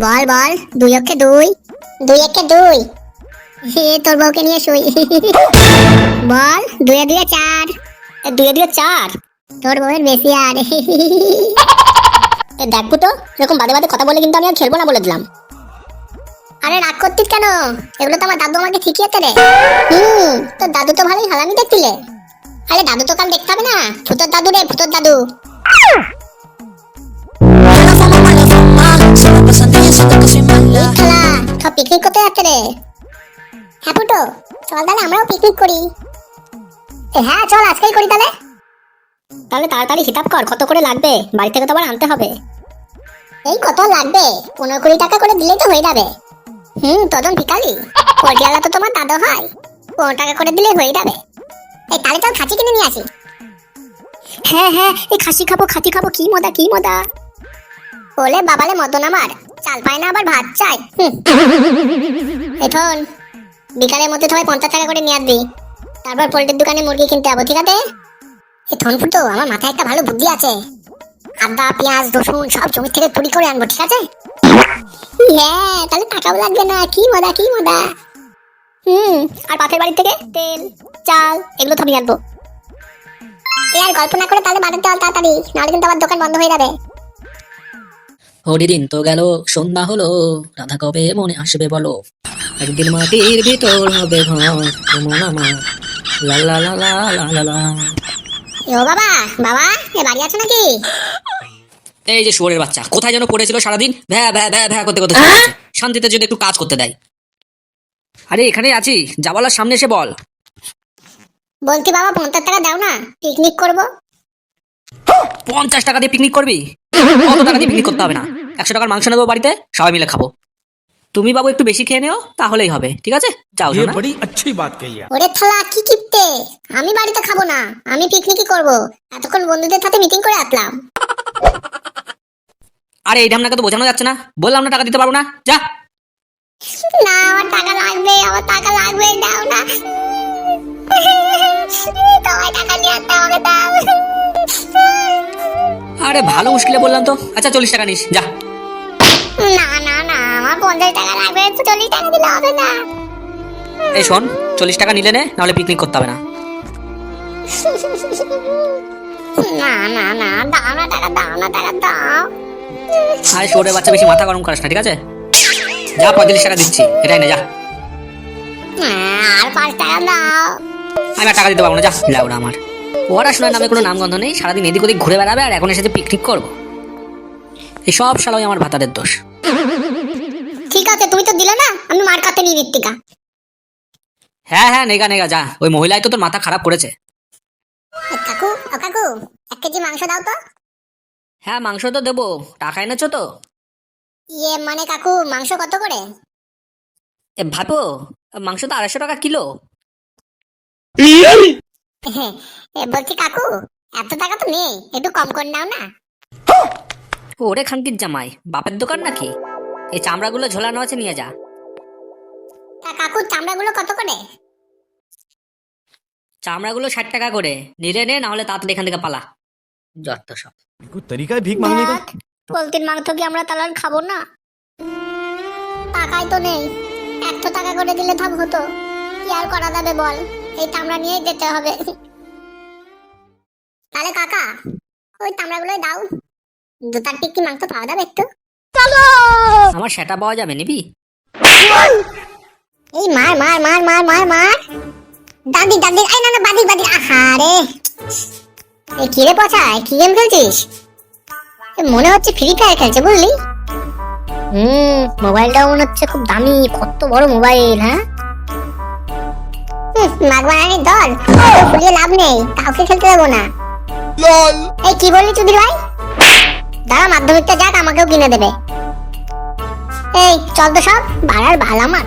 বল বল, দুই অক্ষে দুই, দুই একে দুই। তোর বউকে নিয়ে শুই। বল, দুয়ে দুয়ে চার, দুয়ে দুয়ে চার। তোর বউয়ের বেশি আর। দেখবো তো, এরকম বাদে বাদে কথা বলে কিন্তু আমি আর খেলবো না বলে দিলাম। আরে রাগ করতিস কেন? এগুলো তো আমার দাদু আমাকে শিখিয়েছে রে। তোর দাদু তো ভালোই হালামি দেখছিলে। আরে দাদু তো কাল দেখতে হবে না, ভূতর দাদু রে, ভূতর দাদু। পিকনিক করতে যাচ্ছে রে। হ্যাঁ ফুটো, চল তাহলে আমরাও পিকনিক করি। হ্যাঁ চল, আজকেই করি তাহলে। তাহলে তাড়াতাড়ি হিসাব কর, কত করে লাগবে, বাড়ি থেকে তো আবার আনতে হবে। এই কত লাগবে, 15-20 টাকা করে দিলেই তো হয়ে যাবে। তদন ভিকালি, পটিয়ালা তো তোমার দাদু হয়, 15 টাকা করে দিলে হয়ে যাবে। এই তাহলে চল খাসি কিনে নিয়ে আসি। হ্যাঁ হ্যাঁ, এই খাসি খাবো, খাসি খাবো, কি মজা কি মজা। বলে বাবালে মদন আমার, চাল পায় না আবার ভাত চাই। এখন বিকালের মধ্যে সবাই 50 টাকা করে নিয়ে আসবি, তারপর পোল্ট্রির দোকানে মুরগি কিনতে যাবো, ঠিক আছে? এই থন ফুটো, আমার মাথায় একটা ভালো বুদ্ধি আছে। আদা পেঁয়াজ রসুন সব জমি থেকে চুরি করে আনবো, ঠিক আছে? হ্যাঁ, তাহলে টাকাও লাগবে না, কি মজা কি মজা। আর পাশের বাড়ি থেকে তেল চাল এগুলো তো নিয়ে আসবো। আর গল্প না করে তাহলে বাড়িতে চল তাড়াতাড়ি, নাহলে কিন্তু আবার দোকান বন্ধ হয়ে যাবে। হরিদিন তো গেল, সন্ধ্যা হলো, রাধা কবে মনে আসবে বলো। একদিন মাটির ভিতর হবে ঘর, তোমার আমার লা লা লা লা লা লা লা। ও বাবা, বাবা এ বাড়ি আছে নাকি? এই যে শুয়োরের বাচ্চা, কোথায় যেন পড়েছিল সারাদিন, ভ্যা ভ্যা ভ্যা ভ্যা করতে করতে, শান্তিতে যদি একটু কাজ করতে দেয়। আরে এখানে আছি, যাওয়ালার সামনে এসে বল। বলছি বাবা 50 টাকা দাও না, পিকনিক করব। 50 টাকা দিয়ে পিকনিক করবি? কত টাকা দিয়ে পিকনিক করতে হবে না, 100 টাকার মাংস নেবো বাড়িতে, সবাই মিলে খাবো। তুমি বাবু একটু বেশি খেয়ে নিও, তাহলেই হবে, ঠিক আছে? যাও। ये बड़ी अच्छी बात कही है। ওরে থালা কি কিপটে, আমি বাড়িতে খাবো না, আমি পিকনিকই করব। এতক্ষণ বন্ধুদের সাথে মিটিং করে আসলাম। আরে এই ঢামনাকে তো বোঝানো যাচ্ছে না, বললাম না টাকা দিতে পারবো না, যা। না আমার টাকা লাগবে, আমার টাকা লাগবে, দাও না। তোমায় টাকা নিয়ে আসতে হবে, দাও। আরে ভালো মুশকিলে বললাম তো, আচ্ছা 40 টাকা নিস, যা। না না না, আমার 50 টাকা লাগবে, 40 টাকা দিলে হবে না। এই শোন, 40 টাকা নিলে নে, নাহলে পিকনিক করতে হবে না। না না না, দাও না টাকা, দাও না টাকা, দাও। আরে শুয়োরের বাচ্চা, বেশি মাথা গরম করিস না, ঠিক আছে? যা, 45 টাকা দিচ্ছি, এটাই নে, যা। আর 5 টাকা দাও। আমি আর টাকা দিতে পারবো না, যা। লাউড়া আমার পড়াশোনার নামে কোনো নামগন্ধ নেই, সারাদিন এদিক ওদিক ঘুরে বেড়াবে, আর এখন এসে পিকনিক করবো। এই সব শালাই আমার ভাতাদের দোষ। ঠিক আছে, তুমি তো দিলে না, আমি মার কাছে নিয়ে নিচ্ছি। হ্যাঁ হ্যাঁ, নেগা নেগা, যা। ওই মহিলাই তো তোর মাথা খারাপ করেছে। কাকু, ও কাকু, 1 কেজি মাংস দাও তো। হ্যাঁ মাংস তো দেবো, টাকা এনেছো তো? মানে কাকু, মাংস কত করে? ভাবো, মাংস তো 250 টাকা কিলো। বলছি কাকু, এত টাকা তো নেই, একটু কম করে নাও না। ওরে খানকির জামাই, বাপের দোকান নাকি? এই চামড়াগুলো ঝোলানো আছে, নিয়ে যা। তা কাকু, চামড়াগুলো কত করে? চামড়াগুলো 60 টাকা করে, নিলে নে, না হলে তাড়াতাড়ি এখান থেকে পালা। যত সব। कोई तरीका है भीख मांगने का? পোলট্রির মাংস কি আমরা তাহলে আর খাবো না? টাকাই তো নেই, 100 টাকা করে দিলে থাক হতো। কি আর করা যাবে বল, এই চামড়া নিয়েই যেতে হবে। তাহলে কাকা, ওই চামড়াগুলোই দাও, 2-4 পিস কি মাংস পাওয়া যাবে একটু? আমার সেটা পাওয়া যাবে, নিবি? এই মার মার মার মার মার মার, দাদি দাদি, এই না না, বাদি বাদি, আহারে। এই কি রে পচা, কি গেম খেলছিস? মনে হচ্ছে ফ্রি ফায়ার খেলছে, বুঝলি? মোবাইলটাও মনে হচ্ছে খুব দামি, কত বড় মোবাইল। হ্যাঁ, মাগবানানির দল, ফুলিয়ে লাভ নেই, কাউকে খেলতে দেবো না। এই কি বললি চুদির ভাই? দাঁড়া, মাধ্যমিকটা যাক, আমাকেও কিনে দেবে। এই চল তো সব, বাড়ার ভাল আমার।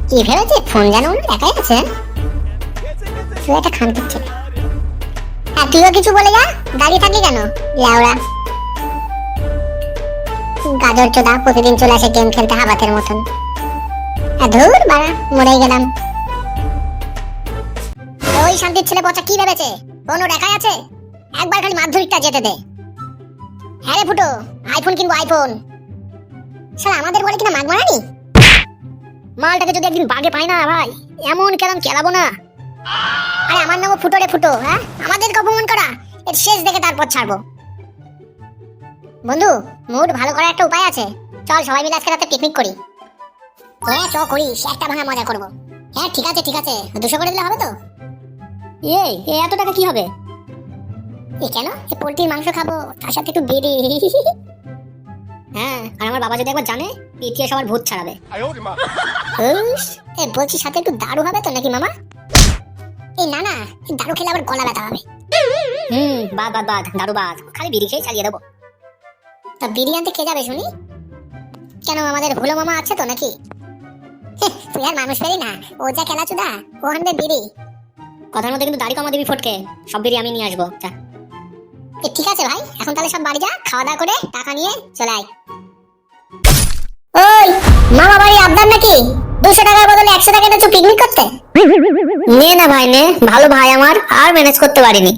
কি ভেবেছে, ফোন যেন দেখাই আছে। তুই একটা খান করছে। হ্যাঁ তুইও কিছু বলে যা, দাঁড়িয়ে থাকি কেন লেওড়া গাজর চোদা, প্রতিদিন চলে আসে গেম খেলতে হাবাতের মতন। ধুর বাড়া, মরেই গেলাম। ওই শান্তির ছেলে পচা কি ভেবেছে কোনো দেখাই আছে? একবার খালি মাধ্যমিকটা যেতে দে। হ্যাঁ রে ফুটো, আইফোন কিনবো, আইফোন। শালা আমাদের বলে কিনা মাগ মারানি। মালটাকে যদি একদিন বাগে পাই না ভাই, এমন কেলাম কেলাবো না। আরে আমার নামও ফুটো রে ফুটো, হ্যাঁ আমাদেরকে অপমান করা, এর শেষ দেখে তারপর ছাড়বো। বন্ধু, মুড ভালো করার একটা উপায় আছে, চল সবাই মিলে আজকে রাতে পিকনিক করি। হ্যাঁ চ করি, একটা ভাঙা মজা করবো। হ্যাঁ ঠিক আছে ঠিক আছে, 200 করে দিলে হবে তো? এ এত টাকা কি হবে? এ কেন, এ পোল্ট্রির মাংস খাবো, তার সাথে একটু বিড়ি। হ্যাঁ, আর আমার বাবা যদি একবার জানে, পিটিয়ে সবার ভূত ছাড়াবে। উস, এ বলছি সাথে একটু দারু হবে তো নাকি মামা? এই না না, এই দারু খেলে আবার গলা ব্যথা হবে। বাদ দারু বাদ, খালি বিড়ি খেয়ে চালিয়ে দেবো। তা বিড়ি আনতে কে যাবে শুনি? কেন আমাদের হুলো মামা আছে তো নাকি? তুই আর মানুষ পেলি না, ও যা খেলা চুদা, ও আনবে বিড়ি। কথার মধ্যে কিন্তু দাড়ি কমা দিবি ফটকে, সব বিড়ি আমি নিয়ে আসবো। ঠিক আছে ভাই, এখন তাহলে সব বাড়ি যা, খাওয়া দাওয়া করে টাকা নিয়ে চলে আয়। ওই মামা বাড়ি আবদার নাকি 200 টাকার বদলে 100 টাকা এনেছো পিকনিক করতে? নে না ভাই নে, ভালো ভাই আমার, আর ম্যানেজ করতে পারিনি।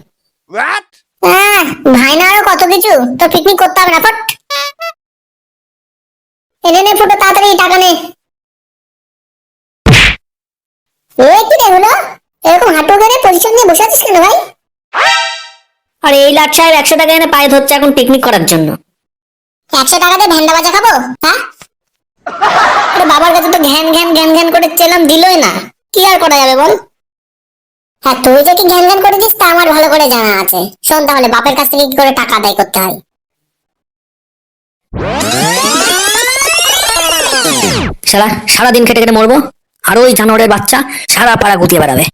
ভাই না আরো কত কিছু, তো পিকনিক করতে হবে না। ফট এনে নে ফুটো, তাড়াতাড়ি টাকা নে। এই কি রে হলো, এরকম হাঁটু গেড়ে পজিশন নিয়ে বসে আছিস কেন ভাই? আরে এই লাট সাহেব 100 টাকা এনে পায়ে ধরছে এখন পিকনিক করার জন্য। 100 টাকা দিয়ে ভেন্ডা ভাজা খাবো? হ্যাঁ, আরে বাবার কাছে তো ঘ্যান ঘ্যান ঘ্যান ঘ্যান করে চেলাম, দিলই না, কি আর করা যাবে বল? হ্যাঁ তুই যে কি ঘ্যান ঘ্যান করে দিস তা আমার ভালো করে জানা আছে। শোন তাহলে বাপের কাছ থেকে কি করে টাকা আদায় করতে হয়। শালা সারাদিন খেটে খেটে মরবো, আর ওই জানোয়ারের বাচ্চা সারা পাড়া গুটিয়ে বেড়াবে।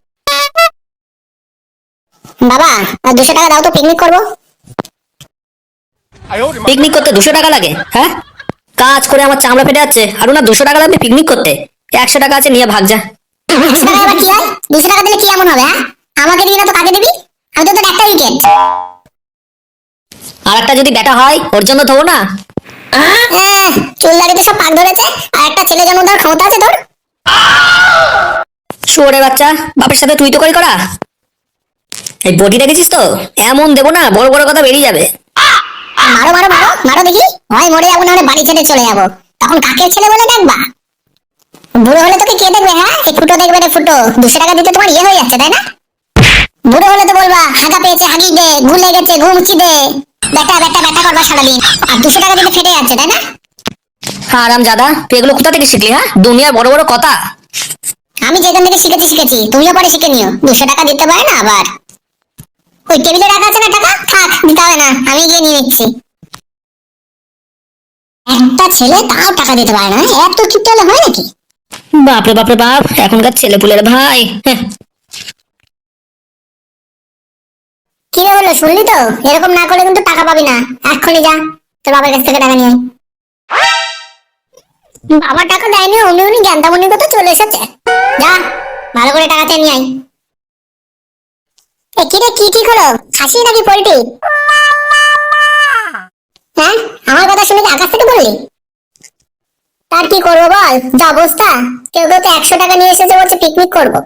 বাবা, আর 200 টাকা দাও তো, পিকনিক করবো। পিকনিক করতে 200 টাকা লাগে? হ্যাঁ, কাজ করে আমার চামড়া ফেটে যাচ্ছে, আর ওনা 200 টাকা লাগবে পিকনিক করতে? 100 টাকা আছে, নিয়ে ভাগ যা। 100 টাকা আবার কি হয়? 200 টাকা দিলে কি এমন হবে? হ্যাঁ, আমাকে দিবি না তো কাকে দিবি? আমি তো তোর একটা উইকেট। আর একটা যদি বেটা হয় ওর জন্য ধরো না। চুল দাড়িতে সব পাক ধরেছে, আর একটা ছেলে জন্ম দেওয়ার ক্ষমতা আছে তোর? শুয়োরের বাচ্চা, বাপের সাথে তুই তো করে করা। এই বডি দেখেছিস তো, এমন দেবো না বড় বড় কথা বেরিয়ে যাবে। মারো মারো মারো মারো দেখি, হয় মরে যাবো না হলে বাড়ি ছেড়ে চলে যাবো, তখন কাকের ছেলে বলে ডাকবা? বুড়ো হলে তোকে কে দেখবে? হ্যাঁ, এই ফুটো দেখবে রে ফুটো, 200 টাকা দিতে তোমার ইয়ে হয়ে যাচ্ছে তাই না? বুড়ো হলে তো বলবা হাগা পেয়েছে হাগি দে, ঘুম লেগেছে ঘুমচি দে, বেটা বেটা বেটা করবা সারাদিন, আর 200 টাকা দিতে ফেটে যাচ্ছে তাই না? আরাম জাদা, তুই এগুলো কোথা থেকে শিখলি? হ্যাঁ, দুনিয়ার বড় বড় কথা। আমি যেখান থেকে শিখেছি, তুমিও পরে শিখে নিও। 200 টাকা দিতে পারে না আবার। ওই টেবিলে রাখা আছে না টাকা, থাক দিতে হবে না, আমি গিয়ে নিয়ে নিচ্ছি। একটা ছেলে তাও টাকা দিতে পারে না, এত কিপটে হলে হয় নাকি? বাপরে বাপরে বাপ, এখনকার ছেলে পুলের ভাই। কি রে হলো, শুনলি তো? এরকম না করলে কিন্তু টাকা পাবি না, এক্ষুনি যা তোর বাবার কাছ থেকে টাকা নিয়ে আয়। বাবা টাকা দেয়নি, উনি জ্ঞানদামনির কথা চলে এসেছে। যা ভালো করে টাকাতে নিয়ে আয়। কি রে, কি ঠিক হলো, খাসি নাকি পোল্ট্রি? হ্যাঁ, আমার কথা শুনে আকাশ থেকে বললি? তার কি করবো বল, যা অবস্থা। কেউ কেউ তো 100 টাকা নিয়ে এসেছে, বলছে পিকনিক করবো।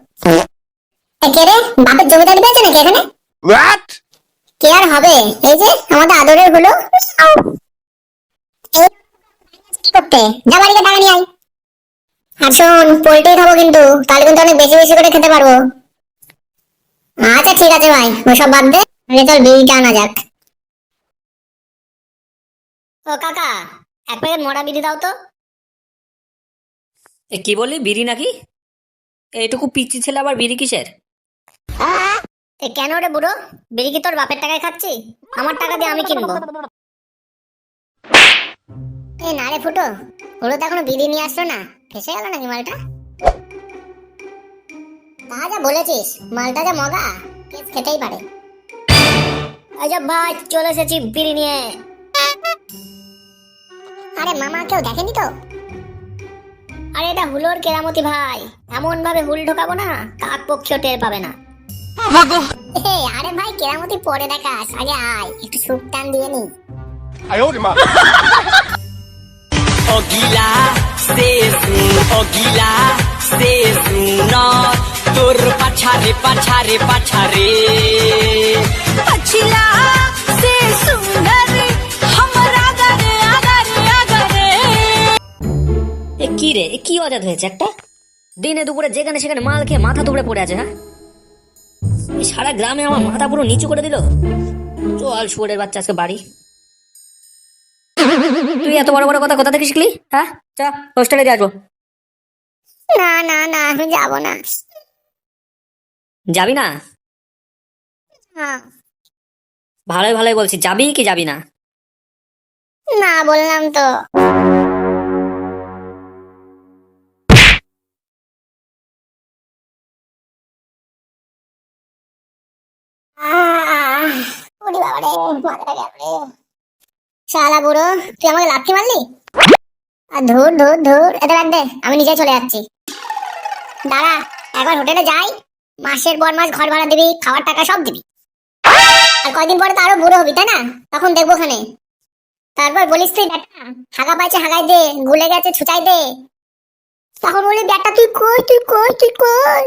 কে রে, বাপের জমিদারি পেয়েছে নাকি এখানে? কে আর হবে, এই যে আমাদের আদরের হলো। কি করতে, যা বাড়িতে টাকা নিয়ে আয়। আর শোন, পোল্ট্রি খাবো কিন্তু, তাহলে কিন্তু অনেক বেশি বেশি করে খেতে পারবো। আচ্ছা ঠিক আছে ভাই, ওসব বাদ দে, চল বিড়িটা আনা যাক। ও কাকা, 1 প্যাকেট মোড়া বিড়ি দাও তো। কি বললি, বিড়ি নাকি? এইটুকু পিচ্ছি ছেলে আবার বিড়ি কিসের? কেন রে বুড়ো, বিড়ি কি তোর বাপের টাকায় খাচ্ছি? আমার টাকা দিয়ে আমি কিনবো। না রে ফুটো, হলো তো এখনো বিড়ি নিয়ে আসলো না, ফেসে গেল নাকি মালটা? তা যা বলেছিস, মালটা যা মগা, কেস খেতেই পারে। আচ্ছা ভাই, চলে এসেছি বিড়ি নিয়ে। আরে মামা, কেউ দেখেনি তো? আরে এটা হুলোর কেরামতি ভাই, এমন ভাবে হুল ঢোকাবো না কাক পক্ষীও টের পাবে না। আরে ভাই, কেরামতি পরে দেখাস, আগে আয় একটু সুপ টান দিয়ে নি। অগিলা সে তোর পাছারে পাছারে পাছারে पछिला से सुंदर हमरा गरे आगरे आगरे রে এ কি অজাত হয়েছে একটা, দিনে দুপুরে যেখানে সেখানে মাল খেয়ে মাথা দুপুরে পড়ে আছে। হ্যাঁ, এই সারা গ্রামে আমার মাথা পুরো নিচু করে দিল। চল শুয়োরের বাচ্চা আজকে বাড়ি। তুই এত বড় বড় কথা কোথা থেকে শিখলি? হ্যাঁ, চা হোস্টেলে দিয়ে আসবো। না না না, আমি যাবো না। যাবি না? হ্যাঁ। ভালোই ভালোই বলছি, যাবি কি যাবি না? না বললাম তো। ওরে বাবারে, মাথাটা গেল রে। শালা বুড়ো, তুই আমাকে লাথি মারলি? আর ধুর ধুর ধুর, এতে রাখ দে, আমি নিজে চলে যাচ্ছি। দাঁড়া, একবার হোটেলে যাই, মাসের পর মাস ঘর ভাড়া দিবি, খাওয়ার টাকা সব দিবি। আর কয়দিন পরে তো আরো বুড়ো হবি, তাই না? তখন দেখবো খানে। তারপর বলিস তুই ব্যাটা হাগা পাইছে হাগাই দে, গুলে গেছে ছুচাই দে। তখন বলি ব্যাটা তুই কই তুই কই তুই কই।